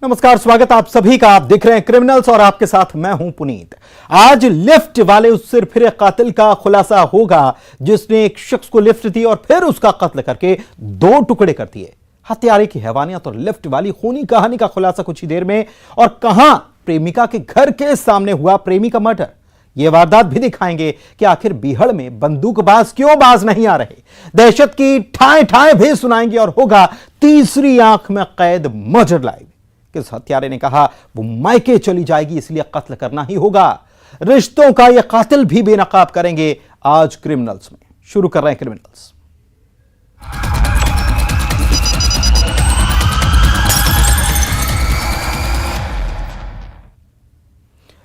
नमस्कार, स्वागत आप सभी का। आप दिख रहे हैं क्रिमिनल्स और आपके साथ मैं हूं पुनीत। आज लिफ्ट वाले उस सिरफिरे कातिल का खुलासा होगा जिसने एक शख्स को लिफ्ट दी और फिर उसका कत्ल करके दो टुकड़े कर दिए। हत्यारे की हैवानियत और लिफ्ट वाली खूनी कहानी का खुलासा कुछ ही देर में। और कहां प्रेमिका के घर के सामने हुआ प्रेमी का मर्डर, यह वारदात भी दिखाएंगे कि आखिर बीहड़ में बंदूकबाज क्यों बाज नहीं आ रहे। दहशत की ठाए ठाए भी सुनाएंगे और होगा तीसरी आंख में कैद मर्डर लाइव। किस हत्यारे ने कहा वो मायके चली जाएगी इसलिए कत्ल करना ही होगा। रिश्तों का यह कातिल भी बेनकाब करेंगे आज क्रिमिनल्स में। शुरू कर रहे हैं क्रिमिनल्स।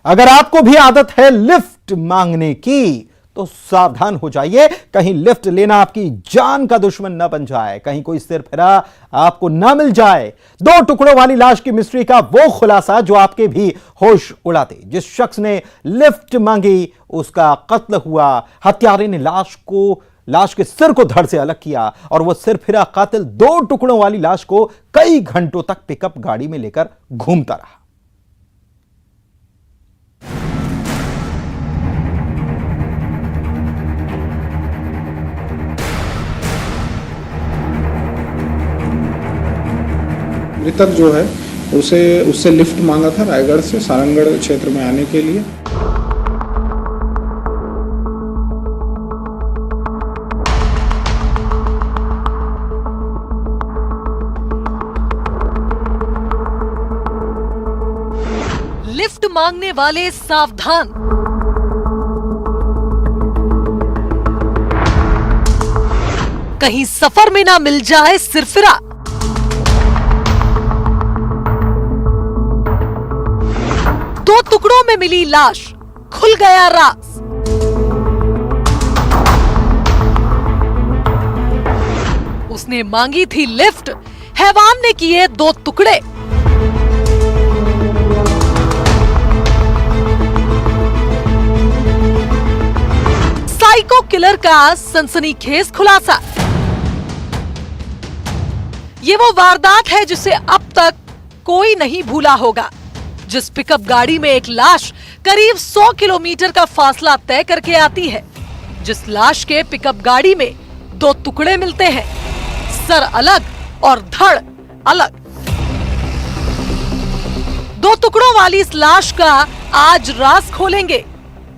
अगर आपको भी आदत है लिफ्ट मांगने की तो सावधान हो जाइए, कहीं लिफ्ट लेना आपकी जान का दुश्मन न बन जाए, कहीं कोई सिरफिरा आपको न मिल जाए। दो टुकड़ों वाली लाश की मिस्ट्री का वो खुलासा जो आपके भी होश उड़ा दे। जिस शख्स ने लिफ्ट मांगी उसका कत्ल हुआ। हत्यारे ने लाश के सिर को धड़ से अलग किया और वह सिरफिरा कातिल दो टुकड़ों वाली लाश को कई घंटों तक पिकअप गाड़ी में लेकर घूमता रहा। मृतक जो है उससे लिफ्ट मांगा था रायगढ़ से सारंगढ़ क्षेत्र में आने के लिए। लिफ्ट मांगने वाले सावधान। कहीं सफर में ना मिल जाए सिरफिरा। दो टुकड़ों में मिली लाश, खुल गया राज। उसने मांगी थी लिफ्ट, हैवान ने किए दो टुकड़े। साइको किलर का सनसनीखेज खुलासा। ये वो वारदात है जिसे अब तक कोई नहीं भूला होगा। जिस पिकअप गाड़ी में एक लाश करीब 100 किलोमीटर का फासला तय करके आती है, जिस लाश के पिकअप गाड़ी में दो टुकड़े मिलते हैं, सर अलग और धड़ अलग। दो टुकड़ों वाली इस लाश का आज राज खोलेंगे।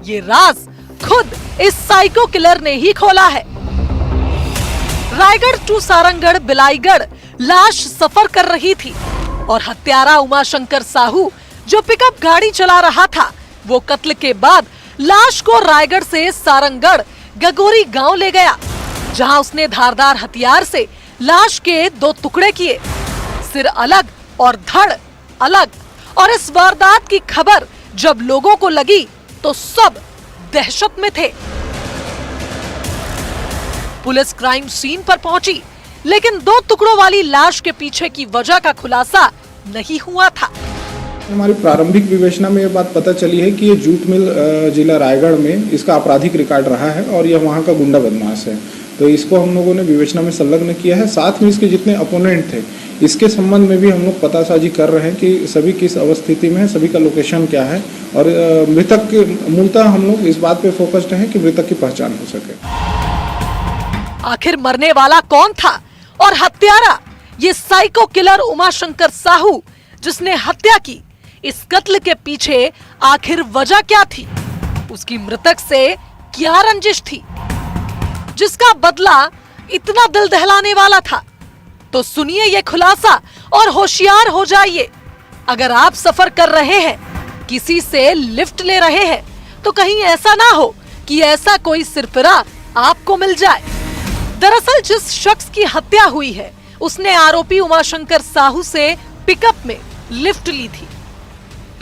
ये राज खुद इस साइको किलर ने ही खोला है। रायगढ़ टू सारंगढ़ बिलाईगढ़ लाश सफर कर रही थी और हत्यारा उमाशंकर साहू जो पिकअप गाड़ी चला रहा था, वो कत्ल के बाद लाश को रायगढ़ से सारंगढ़ गगोरी गांव ले गया, जहां उसने धारदार हथियार से लाश के दो टुकड़े किए, सिर अलग और धड़ अलग। और इस वारदात की खबर जब लोगों को लगी तो सब दहशत में थे। पुलिस क्राइम सीन पर पहुंची, लेकिन दो टुकड़ों वाली लाश के पीछे की वजह का खुलासा नहीं हुआ था। हमारी प्रारंभिक विवेचना में ये बात पता चली है कि ये जूट मिल जिला रायगढ़ में इसका आपराधिक रिकॉर्ड रहा है और यह वहाँ का गुंडा बदमाश है। तो इसको हम लोगों ने विवेचना में संलग्न किया है। साथ में इसके जितने अपोनेंट थे इसके संबंध में भी हम लोग पतासाजी कर रहे हैं कि सभी किस अवस्थिति में है, सभी का लोकेशन क्या है। और मृतक के मूलतः हम लोग इस बात पे फोकस्ड हैं कि मृतक की पहचान हो सके। आखिर मरने वाला कौन था और हत्यारा ये साइको किलर उमाशंकर साहू जिसने हत्या की, इस कत्ल के पीछे आखिर वजह क्या थी? उसकी मृतक से क्या रंजिश थी जिसका बदला इतना दिल दहलाने वाला था? तो सुनिए ये खुलासा और होशियार हो जाइए। अगर आप सफर कर रहे हैं, किसी से लिफ्ट ले रहे हैं, तो कहीं ऐसा ना हो कि ऐसा कोई सिरफिरा आपको मिल जाए। दरअसल जिस शख्स की हत्या हुई है उसने आरोपी उमाशंकर साहू से पिकअप में लिफ्ट ली थी।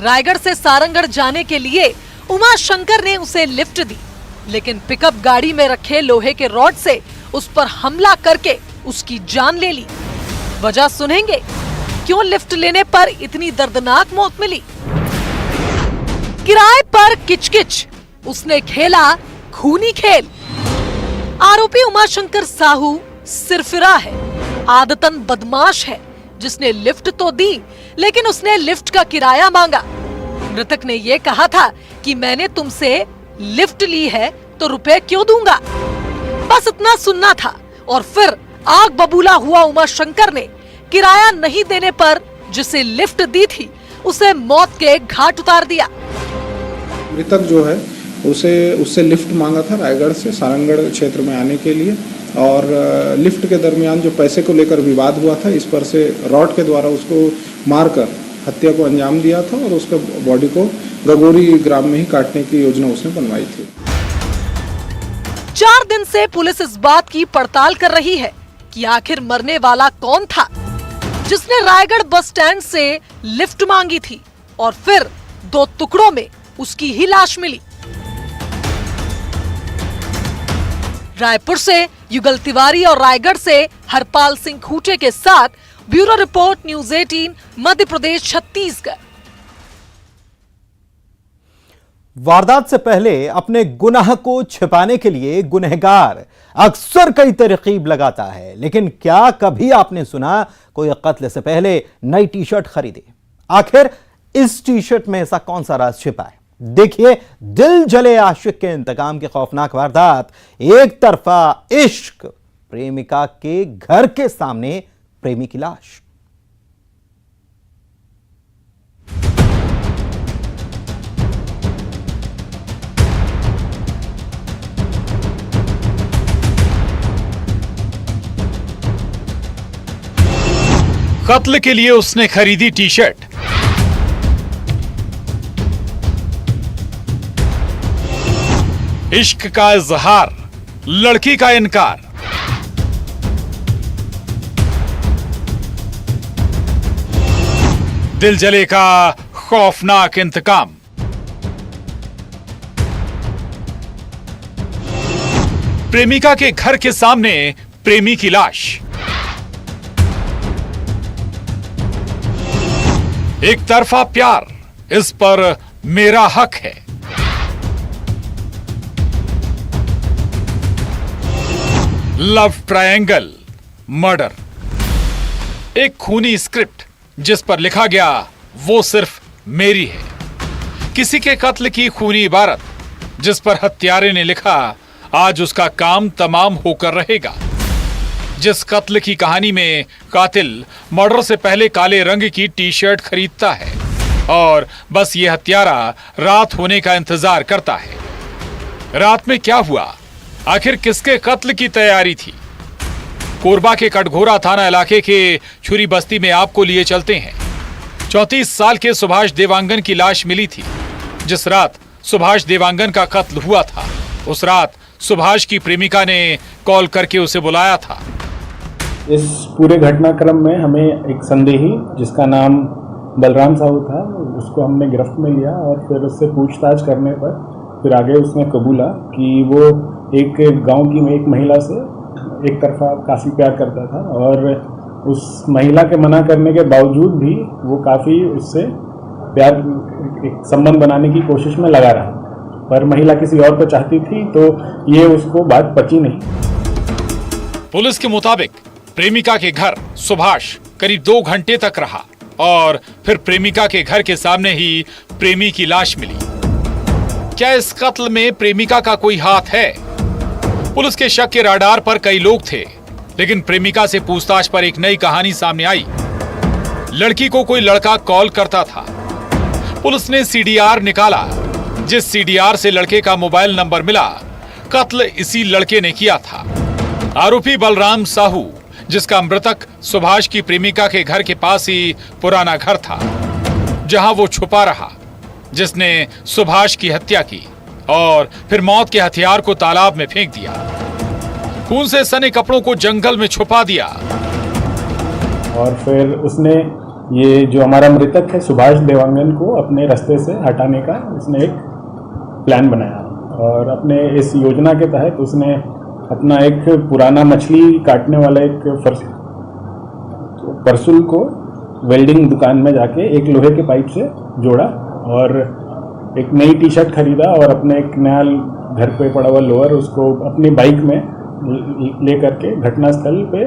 रायगढ़ से सारंगढ़ जाने के लिए उमाशंकर ने उसे लिफ्ट दी, लेकिन पिकअप गाड़ी में रखे लोहे के रॉड से उस पर हमला करके उसकी जान ले ली। वजह सुनेंगे, क्यों लिफ्ट लेने पर इतनी दर्दनाक मौत मिली। किराए पर किचकिच, उसने खेला खूनी खेल। आरोपी उमाशंकर साहू सिरफिरा है, आदतन बदमाश है, जिसने लिफ्ट तो दी लेकिन उसने लिफ्ट का किराया मांगा। मृतक ने ये कहा था कि मैंने तुमसे लिफ्ट ली है तो रुपए क्यों दूंगा। बस इतना सुनना था और फिर आग बबूला हुआ उमाशंकर ने किराया नहीं देने पर जिसे लिफ्ट दी थी उसे मौत के घाट उतार दिया। मृतक जो है उससे लिफ्ट मांगा था रायगढ़ से सारंगढ़ क्षेत्र में आने के लिए, और लिफ्ट के दरमियान जो पैसे को लेकर विवाद हुआ था, इस पर से रॉड के द्वारा उसको मारकर हत्या को अंजाम दिया था और उसके बॉडी को गगोरी ग्राम में ही काटने की योजना उसने बनवाई थी। 4 दिन से पुलिस इस बात की पड़ताल कर रही है कि आखिर मरने वाला कौन था जिसने रायगढ़ बस स्टैंड से लिफ्ट मांगी थी और फिर 2 टुकड़ों में उसकी ही लाश मिली। रायपुर से युगल तिवारी और रायगढ़ से हरपाल सिंह खूटे के साथ bureau report, news 18, Madhya Pradesh, Chhattisgarh. वारदात से पहले अपने गुनाह को छिपाने के लिए गुनहगार अक्सर कई तरकीब लगाता है, लेकिन क्या कभी आपने सुना कोई कत्ल से पहले नई टी शर्ट खरीदे? आखिर इस टी शर्ट में ऐसा कौन सा राज छिपा है? देखिए, दिल जले आशिक के इंतकाम की खौफनाक वारदात। एक तरफा इश्क, प्रेमिका के घर के सामने प्रेमी की लाश। कत्ल के लिए उसने खरीदी टी शर्ट। इश्क का इजहार, लड़की का इनकार। दिल जले का खौफनाक इंतकाम। प्रेमिका के घर के सामने प्रेमी की लाश। एक तरफा प्यार, इस पर मेरा हक है। Love triangle, murder. एक खूनी स्क्रिप्ट जिस पर लिखा गया वो सिर्फ मेरी है। किसी के कत्ल की खूनी इबारत जिस पर हत्यारे ने लिखा आज उसका काम तमाम होकर रहेगा। जिस कत्ल की कहानी में कातिल मर्डर से पहले काले रंग की टी शर्ट खरीदता है और बस ये हत्यारा रात होने का इंतजार करता है। रात में क्या हुआ? आखिर किसके कत्ल की तैयारी थी? कोरबा के कटघोरा थाना इलाके के छुरी बस्ती में आपको लिए चलते हैं। 34 साल के सुभाष देवांगन की लाश मिली थी। जिस रात सुभाष देवांगन का कत्ल हुआ था, उस रात सुभाष की प्रेमिका ने कॉल करके उसे बुलाया था। इस पूरे घटनाक्रम में हमें एक संदेही जिसका नाम बलराम साहू था, उसको हमने गिरफ्त में लिया और फिर उससे पूछताछ करने पर फिर आगे उसने कबूला कि वो एक गांव की एक महिला से एक तरफा काफ़ी प्यार करता था और उस महिला के मना करने के बावजूद भी वो काफ़ी उससे प्यार एक संबंध बनाने की कोशिश में लगा रहा, पर महिला किसी और को चाहती थी तो ये उसको बात पची नहीं। पुलिस के मुताबिक प्रेमिका के घर सुभाष करीब 2 घंटे तक रहा और फिर प्रेमिका के घर के सामने ही प्रेमी की लाश मिली। क्या इस कत्ल में प्रेमिका का कोई हाथ है? पुलिस के शक के राडार पर कई लोग थे, लेकिन प्रेमिका से पूछताछ पर एक नई कहानी सामने आई। लड़की को कोई लड़का कॉल करता था। पुलिस ने सीडीआर निकाला। जिस सीडीआर से लड़के का मोबाइल नंबर मिला, कत्ल इसी लड़के ने किया था। आरोपी बलराम साहू, जिसका मृतक सुभाष की प्रेमिका के घर के पास ही पुराना घर था, जहां वो छुपा रहा, जिसने सुभाष की हत्या की और फिर मौत के हथियार को तालाब में फेंक दिया। खून से सने कपड़ों को जंगल में छुपा दिया। और फिर उसने ये जो हमारा मृतक है सुभाष देवांगन को अपने रास्ते से हटाने का उसने एक प्लान बनाया और अपने इस योजना के तहत उसने अपना एक पुराना मछली काटने वाला एक परसुल को वेल्डिंग दुकान में जाके एक लोहे के पाइप से जोड़ा और एक नई टी शर्ट खरीदा और अपने एक नया घर पे पड़ा हुआ लोअर उसको अपनी बाइक में ले करके घटनास्थल पे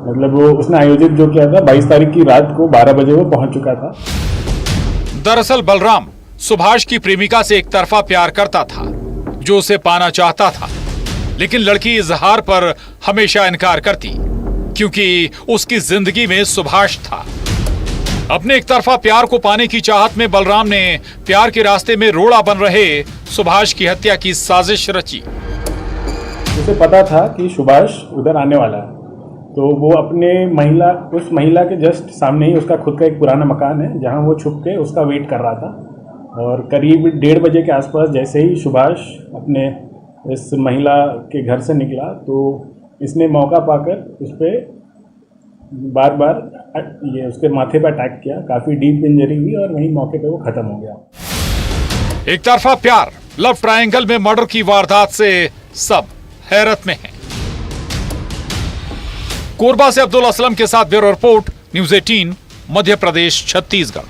मतलब वो उसने आयोजित जो किया था 22 तारीख की रात को 12 बजे वो पहुंच चुका था। दरअसल बलराम सुभाष की प्रेमिका से एक तरफा प्यार करता था, जो उसे पाना चाहता था, लेकिन लड़की इजहार पर हमेशा इनकार करती, क्योंकि उसकी जिंदगी में सुभाष था। अपने एक तरफा प्यार को पाने की चाहत में बलराम ने प्यार के रास्ते में रोड़ा बन रहे सुभाष की हत्या की साजिश रची। उसे पता था कि सुभाष उधर आने वाला है, तो वो अपने उस महिला के जस्ट सामने ही उसका खुद का एक पुराना मकान है, जहां वो छुप के उसका वेट कर रहा था। और करीब 1:30 बजे के आसपास जैसे ही सुभाष अपने इस महिला के घर से निकला, तो इसने मौका पाकर उस पर बार बार ये उसके माथे पर अटैक किया। काफ़ी डीप इंजरी हुई और वहीं मौके पे वो खत्म हो गया। एक तरफा प्यार, लव ट्रायंगल में मर्डर की वारदात से सब हैरत में हैं। कोरबा से अब्दुल असलम के साथ bureau report, news 18, Madhya Pradesh, Chhattisgarh.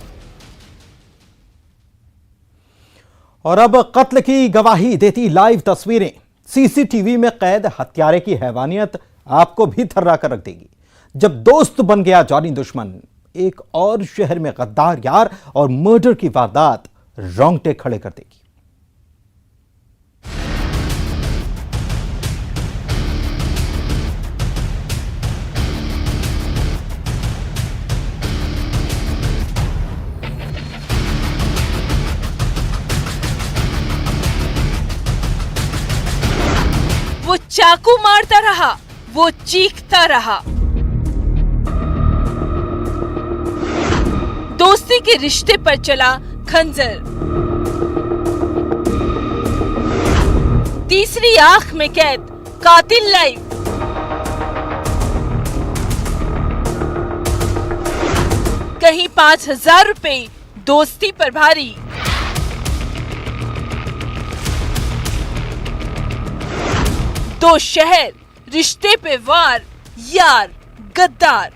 और अब कत्ल की गवाही देती लाइव तस्वीरें, सीसीटीवी में कैद हत्यारे की हैवानियत आपको भी थर्रा कर रख देगी। जब दोस्त बन गया जानी दुश्मन, एक और शहर में गद्दार यार और मर्डर की वारदात रोंगटे खड़े कर देगी। वो चाकू मारता रहा, वो चीखता रहा। दोस्ती के रिश्ते पर चला खंजर। तीसरी आंख में कैद कातिल लाइव। कहीं 5,000 रुपए दोस्ती पर भारी। दो शहर रिश्ते पे वार, यार गद्दार।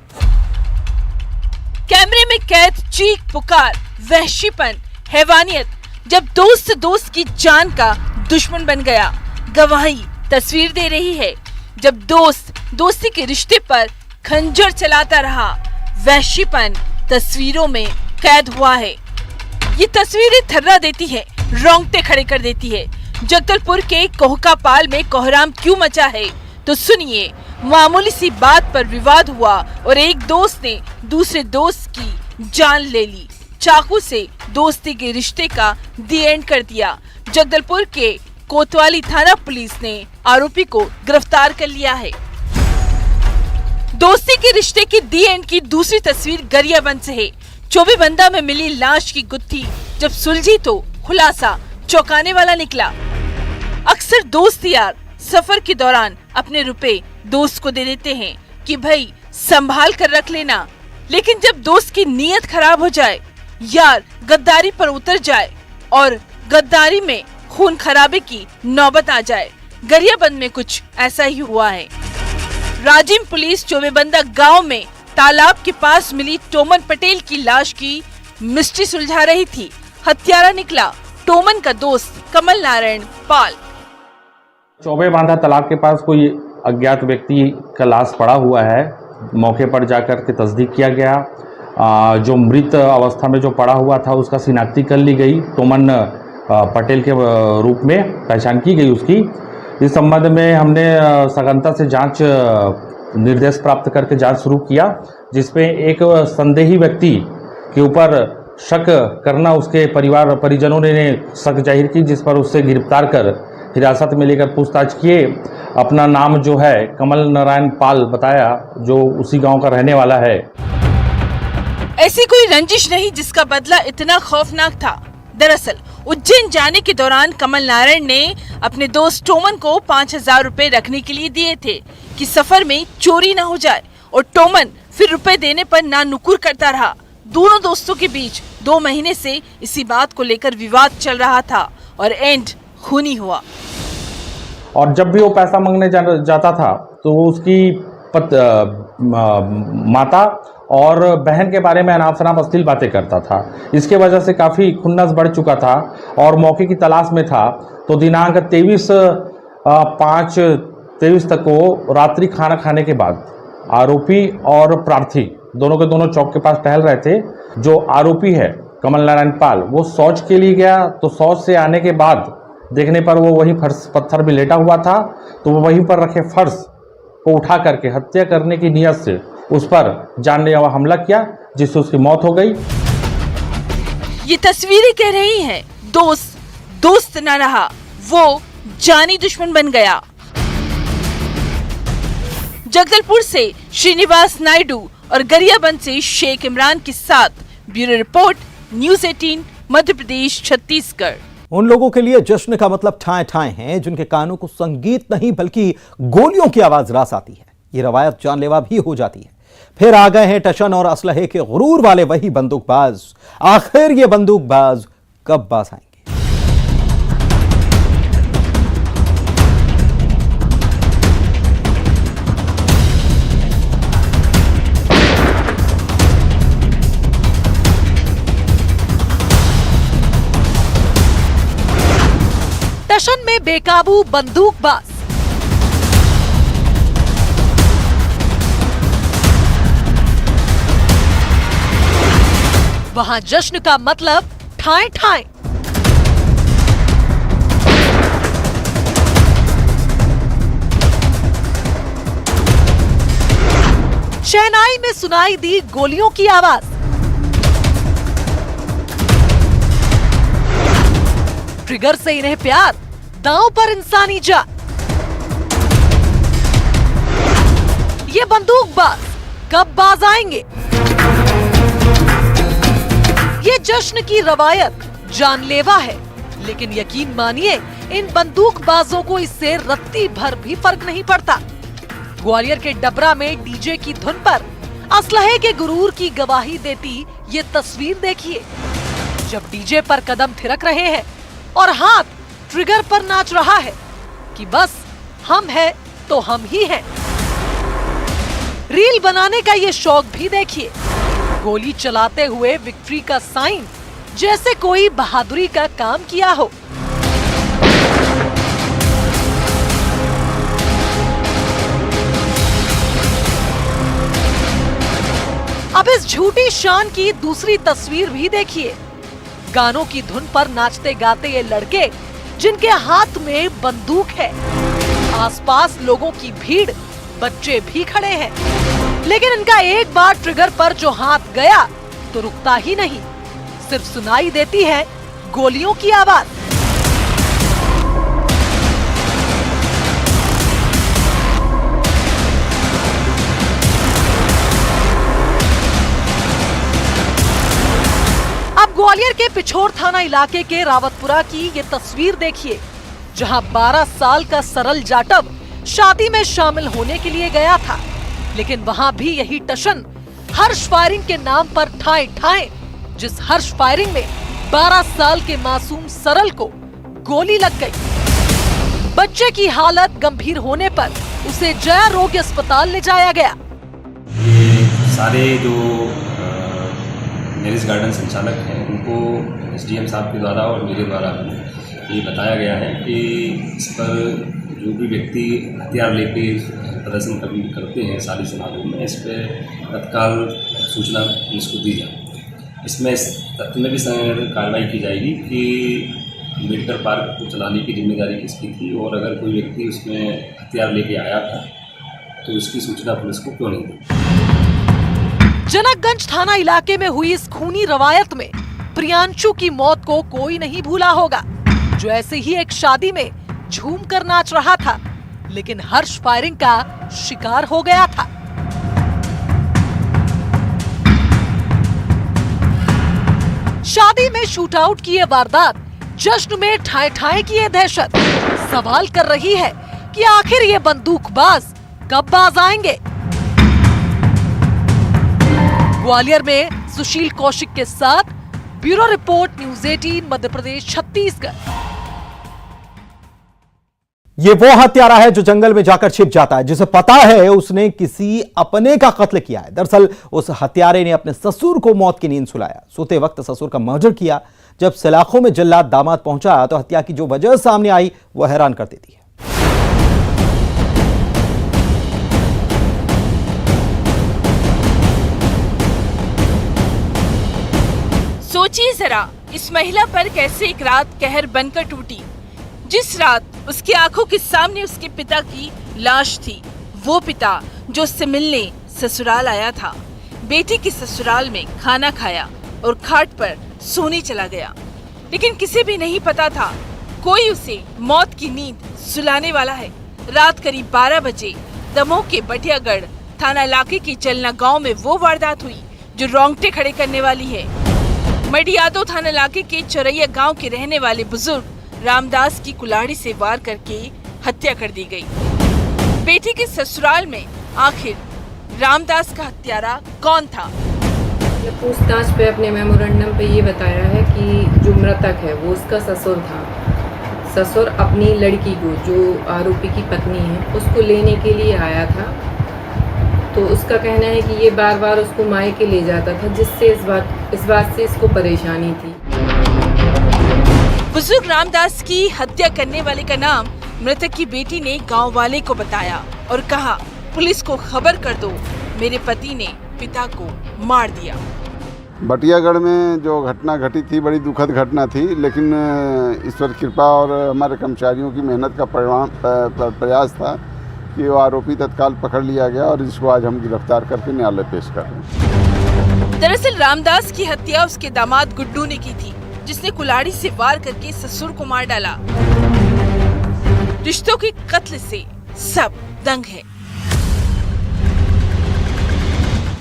कैमरे में कैद चीख पुकार, वहशीपन, हैवानियत, जब दोस्त दोस्त की जान का दुश्मन बन गया। गवाही तस्वीर दे रही है, जब दोस्त दोस्ती के रिश्ते पर खंजर चलाता रहा। वहशीपन तस्वीरों में कैद हुआ है। ये तस्वीरें थर्रा देती है, रोंगटे खड़े कर देती है। जगदलपुर के कोहकापाल में कोहराम क्यों मचा है, तो सुनिए। मामूली सी बात पर विवाद हुआ और एक दोस्त ने दूसरे दोस्त की जान ले ली। चाकू से दोस्ती के रिश्ते का दी एंड कर दिया। जगदलपुर के कोतवाली थाना पुलिस ने आरोपी को गिरफ्तार कर लिया है। दोस्ती के रिश्ते की दी एंड की दूसरी तस्वीर गरियाबंद से है। चौबेबंदा में मिली लाश की गुत्थी जब सुलझी तो खुलासा चौंकाने वाला निकला। अक्सर दोस्त यार सफर के दौरान अपने रुपए दोस्त को दे देते हैं कि भाई संभाल कर रख लेना, लेकिन जब दोस्त की नीयत खराब हो जाए, यार गद्दारी पर उतर जाए और गद्दारी में खून खराबे की नौबत आ जाए। गरियाबंद में कुछ ऐसा ही हुआ है। राजिम पुलिस चौबेबंदा गांव में तालाब के पास मिली टोमन पटेल की लाश की मिस्ट्री सुलझा रही थी। हत्यारा निकला टोमन का दोस्त कमल नारायण पाल। चौबेबांधा तालाब के पास कोई अज्ञात व्यक्ति का लाश पड़ा हुआ है। मौके पर जाकर के तस्दीक किया गया। जो मृत अवस्था में जो पड़ा हुआ था उसका शिनाख्ती कर ली गई। टोमन पटेल के रूप में पहचान की गई उसकी। इस संबंध में हमने सघनता से जांच निर्देश प्राप्त करके जांच शुरू किया, जिसमें एक संदेही व्यक्ति के ऊपर शक करना उसके परिवार परिजनों ने शक जाहिर की, जिस पर उससे गिरफ्तार कर हिरासत में लेकर पूछताछ किए। अपना नाम जो है कमल नारायण पाल बताया, जो उसी गांव का रहने वाला है। ऐसी कोई रंजिश नहीं जिसका बदला इतना खौफनाक था। दरअसल उज्जैन जाने के दौरान कमल नारायण ने अपने दोस्त टोमन को 5,000 रुपए रखने के लिए दिए थे कि सफर में चोरी न हो जाए, और टोमन फिर रुपए देने पर ना नुकुर करता रहा। दोनों दोस्तों के बीच 2 महीने से इसी बात को लेकर विवाद चल रहा था और एंड खूनी हुआ। और जब भी वो पैसा मांगने जाता था तो वो उसकी माता और बहन के बारे में अनाप शनाप अश्लील बातें करता था। इसके वजह से काफ़ी खुन्नस बढ़ चुका था और मौके की तलाश में था। तो दिनांक 23/5/23 तक वो रात्रि खाना खाने के बाद आरोपी और प्रार्थी दोनों के दोनों चौक के पास टहल रहे थे। जो आरोपी है कमल नारायण पाल, वो शौच के लिए गया, तो शौच से आने के बाद देखने पर वो वहीं फर्श पत्थर में लेटा हुआ था, तो वो वहीं पर रखे फर्श को उठा करके हत्या करने की नियत से उस पर जानलेवा हमला किया, जिससे उसकी मौत हो गई। ये तस्वीरें कह रही हैं, दोस्त न रहा, वो जानी दुश्मन बन गया। जगदलपुर से श्रीनिवास नायडू और गरियाबंद से शेख इमरान के साथ bureau report, news 18, Madhya Pradesh, Chhattisgarh. उन लोगों के लिए जश्न का मतलब ठाए ठाए हैं जिनके कानों को संगीत नहीं बल्कि गोलियों की आवाज रास आती है। ये रवायत जानलेवा भी हो जाती है। फिर आ गए हैं टशन और असलहे के गुरूर वाले वही बंदूकबाज। आखिर ये बंदूकबाज कब बाज आएंगे? टशन में बेकाबू बंदूकबाज। वहां जश्न का मतलब ठाए ठाए। शहनाई में सुनाई दी गोलियों की आवाज। ट्रिगर से इन्हें प्यार, दांव पर इंसानी जान। ये बंदूकबाज कब बाज आएंगे? ये जश्न की रवायत जानलेवा है, लेकिन यकीन मानिए इन बंदूकबाजों को इससे रत्ती भर भी फर्क नहीं पड़ता। ग्वालियर के डबरा में डीजे की धुन पर असलहे के गुरूर की गवाही देती ये तस्वीर देखिए, जब डीजे पर कदम थिरक रहे हैं और हाथ ट्रिगर पर नाच रहा है कि बस हम हैं तो हम ही हैं। रील बनाने का ये शौक भी देखिए, गोली चलाते हुए विक्ट्री का साइन, जैसे कोई बहादुरी का काम किया हो। अब इस झूठी शान की दूसरी तस्वीर भी देखिए। गानों की धुन पर नाचते गाते ये लड़के जिनके हाथ में बंदूक है। आसपास लोगों की भीड़, बच्चे भी खड़े हैं, लेकिन इनका एक बार ट्रिगर पर जो हाथ गया तो रुकता ही नहीं। सिर्फ सुनाई देती है गोलियों की आवाज। अब ग्वालियर के पिछोर थाना इलाके के रावतपुरा की ये तस्वीर देखिए, जहां 12 साल का सरल जाटव शादी में शामिल होने के लिए गया था, लेकिन वहां भी यही टशन हर्ष फायरिंग के नाम पर ठाए ठाए, जिस हर्ष फायरिंग में 12 साल के मासूम सरल को गोली लग गई। बच्चे की हालत गंभीर होने पर उसे जया रोग अस्पताल ले जाया गया। ये सारे जो मैरिज गार्डन संचालक हैं उनको एसडीएम साहब के द्वारा और मेरे द्वारा ये बताया गया है कि इस पर जो भी व्यक्ति हथियार लेके प्रदर्शन कभी करते हैं शादी समारोह में, इस पर तत्काल सूचना पुलिस को दी जाए। इसमें इस तथ्य में भी कार्रवाई की जाएगी कि अम्बेडकर पार्क को चलाने की जिम्मेदारी किसकी थी, और अगर कोई व्यक्ति उसमें हथियार लेके आया था तो उसकी सूचना पुलिस को क्यों नहीं दी। जनकगंज थाना इलाके में हुई इस खूनी रवायत में प्रियांशु की मौत को कोई नहीं भूला होगा, जो ऐसे ही एक शादी में झूम कर नाच रहा था, लेकिन हर्ष फायरिंग का शिकार हो गया था। शादी में शूट आउट की ये वारदात, जश्न में ठाए ठाए की ये दहशत सवाल कर रही है कि आखिर ये बंदूकबाज कब बाज आएंगे। ग्वालियर में सुशील कौशिक के साथ bureau report, news 18, Madhya Pradesh, Chhattisgarh. ये वो हत्यारा है जो जंगल में जाकर छिप जाता है, जिसे पता है उसने किसी अपने का कत्ल किया है। दरअसल उस हत्यारे ने अपने ससुर को मौत की नींद सुलाया, सोते वक्त ससुर का मर्डर किया। जब सलाखों में जल्लाद दामाद पहुंचा तो हत्या की जो वजह सामने आई वो हैरान कर देती है। सोचिए जरा इस महिला पर कैसे एक रात कहर बनकर टूटी, जिस रात उसकी आंखों के सामने उसके पिता की लाश थी। वो पिता जो उससे मिलने ससुराल आया था, बेटी के ससुराल में खाना खाया और खाट पर सोने चला गया, लेकिन किसी भी नहीं पता था कोई उसे मौत की नींद सुलाने वाला है। रात करीब 12 बजे दमोह के बटियागढ़ थाना इलाके के चलना गांव में वो वारदात हुई जो रोंगटे खड़े करने वाली है। मडियादो थाना इलाके के चौरैया गांव के रहने वाले बुजुर्ग रामदास की कुल्हाड़ी से वार करके हत्या कर दी गई। बेटी के ससुराल में आखिर रामदास का हत्यारा कौन था? पूछताछ पे अपने मेमोरेंडम पे ये बताया है कि जो मृतक है वो उसका ससुर था। ससुर अपनी लड़की को, जो आरोपी की पत्नी है, उसको लेने के लिए आया था। तो उसका कहना है कि ये बार बार उसको मायके ले जाता था, जिससे इस बात से इसको परेशानी थी। बुजुर्ग रामदास की हत्या करने वाले का नाम मृतक की बेटी ने गांव वाले को बताया और कहा, पुलिस को खबर कर दो, मेरे पति ने पिता को मार दिया। बटियागढ़ में जो घटना घटी थी बड़ी दुखद घटना थी, लेकिन ईश्वर कृपा और हमारे कर्मचारियों की मेहनत का प्रयास था कि वो आरोपी तत्काल पकड़ लिया गया और इसको आज हम गिरफ्तार करके न्यायालय पेश कर रहे हैं। दरअसल रामदास की हत्या उसके दामाद गुड्डू ने की थी, जिसने कुल्हाड़ी से वार करके ससुर को मार डाला। रिश्तों के कत्ल से सब दंग है।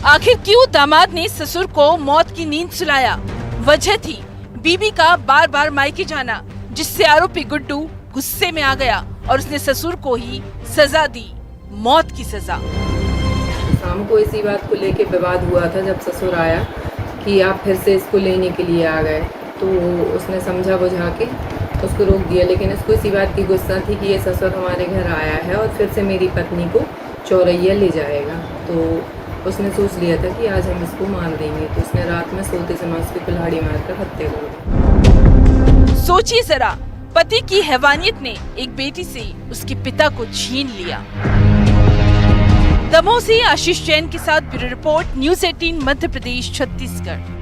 आखिर क्यों दामाद ने ससुर को मौत की नींद सुलाया? वजह थी बीबी का बार बार मायके जाना, जिससे आरोपी गुड्डू गुस्से में आ गया और उसने ससुर को ही सजा दी, मौत की सजा। शाम को इसी बात को लेके विवाद हुआ था जब ससुर आया कि आप फिर से इसको लेने के लिए आ गए, तो उसने समझा बुझा के उसको रोक दिया, लेकिन इसको इसी बात की गुस्सा थी कि ये ससुर हमारे घर आया है और फिर से मेरी पत्नी को चौरैया ले जाएगा। तो उसने सोच लिया था कि आज हम इसको मार देंगे, तो उसने रात में सोते समय उसकी कुल्हाड़ी मारकर हत्या कर दी। सोचिए जरा, पति की हैवानियत ने एक बेटी से उसके पिता को छीन लिया। दमोह से आशीष जैन के साथ bureau report, news 18 Madhya Pradesh, Chhattisgarh.